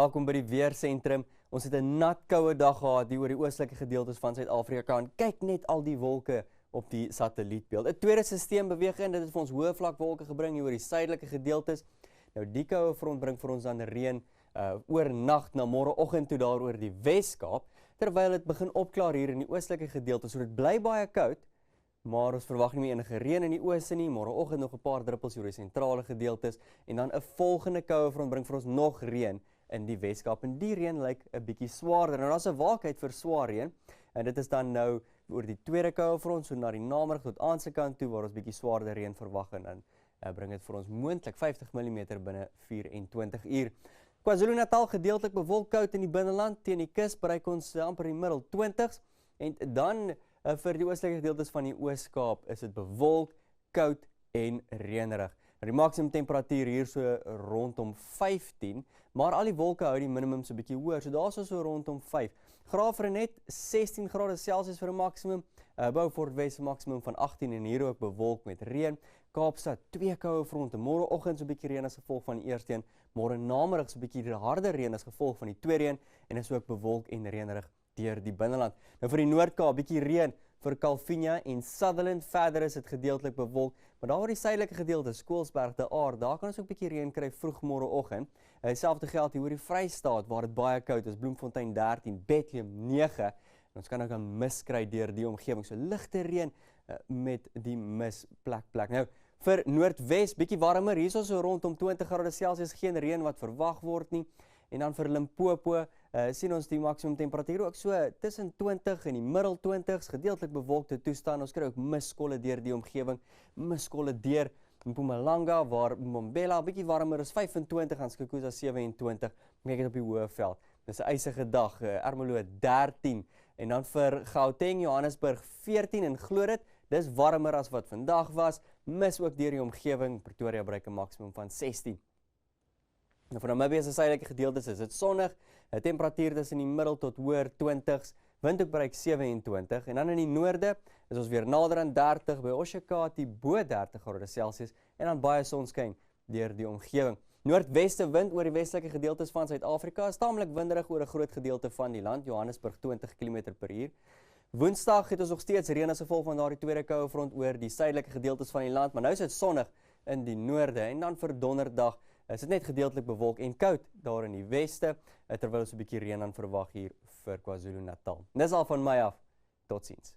Welkom by die Weersentrum. Ons het 'n nat koue dag gehad hier oor die oostelike gedeeltes van Suid-Afrika en kyk net al die wolke op die satellietbeeld. 'n Tweede sisteem beweeg in, dit het vir ons hoë vlakwolke gebring hier oor die suidelike gedeeltes. Nou die koue front bring vir ons dan reën oornag na môreoggend toe daar oor die Wes-Kaap, terwyl dit begin opklaar hier in die oostelike gedeeltes. So dit bly baie koud, maar ons verwag nie meer enige reën in die ooste nie. Môreoggend nog 'n paar druppels oor die sentrale gedeeltes en dan 'n volgende koue front bring vir ons nog reën in die Wes-Kaap. En die reën lyk 'n bietjie swaarder. Nou daar's 'n waakheid vir swaar reën en dit is dan nou oor die tweede koue front so na die namiddag tot aand se kant toe waar ons bietjie swaarder reën verwag en dan bring dit vir ons moontlik 50 mm binne 24 uur. KwaZulu-Natal gedeeltelik bewolk koud in die binneland, teen die kus bereik ons amper die middel 20s en dan vir die oostelike gedeeltes van die Oos-Kaap is dit bewolk, koud en reënerig. Die maksimum temperatuur hier so rondom 15, maar al die wolke hou die minimum so bietjie hoër, so daar so rondom 5. Graafrenet 16 grade Celsius vir 'n maksimum, Beaufort Wes 'n maksimum van 18 en hier ook bewolk met reën. Kaapstad 2 koue fronte, môreoggend so 'n bietjie reën as gevolg van die eerste een, môre namiddag so 'n bietjie harder reën as gevolg van die tweede een en is ook bewolk en reënerig deur die binneland. Nou vir die Noord-Kaap bietjie reën vir Calvinia en Sutherland, verder is dit gedeeltelik bewolk, maar daar waar die suidelike gedeelte, Skoolsberg, De Aar, daar kan ons ook bietjie reën kry vroeg môreoggend. Dieselfde geld hier oor die Vrystaat waar dit baie koud is, Bloemfontein 13, Bethlehem 9. En ons kan ook aan mis kry deur die omgewing, so ligte reën met die mis plek. Nou vir Noordwes bietjie warmer, hier is so rondom 20 grade Celsius, geen reën wat verwag word nie. En dan vir Limpopo sien ons die maksimum temperatuur ook so tussen 20 en die middel 20s, gedeeltelik bewolkte toestand. Ons kry ook miskolle deur die omgewing, miskolle deur Mpumalanga waar Mbombela bietjie warmer is, 25 en Skukuza 27. Kyk dit op die Hoëveld. Dis 'n ysige dag, Ermelo 13 en dan vir Gauteng, Johannesburg 14 en glo dit, dis warmer as wat vandag was. Mis ook deur die omgewing, Pretoria bereik 'n maksimum van 16. Nou vir Namibië se suidelike gedeeltes is dit sonnig, 'n temperatuur tussen die middel tot hoër 20s, wind ook bereik 27 en dan in die noorde is ons weer nader aan 30 by Oshakati bo 30 grade Celsius en dan baie sonskyn deur die omgewing. Noordweste wind oor die westelike gedeeltes van Suid-Afrika is taamlik winderig oor 'n groot gedeelte van die land, Johannesburg 20 km/h. Woensdag het ons nog steeds reën as gevolg van daardie tweede koue front oor die suidelike gedeeltes van die land, maar nou is dit sonnig in die noorde en dan vir donderdag is dit net gedeeltelik bewolk en koud daar in die weste, terwyl ons 'n bietjie reën aan verwag hier vir KwaZulu-Natal. Dis al van my af. Totsiens.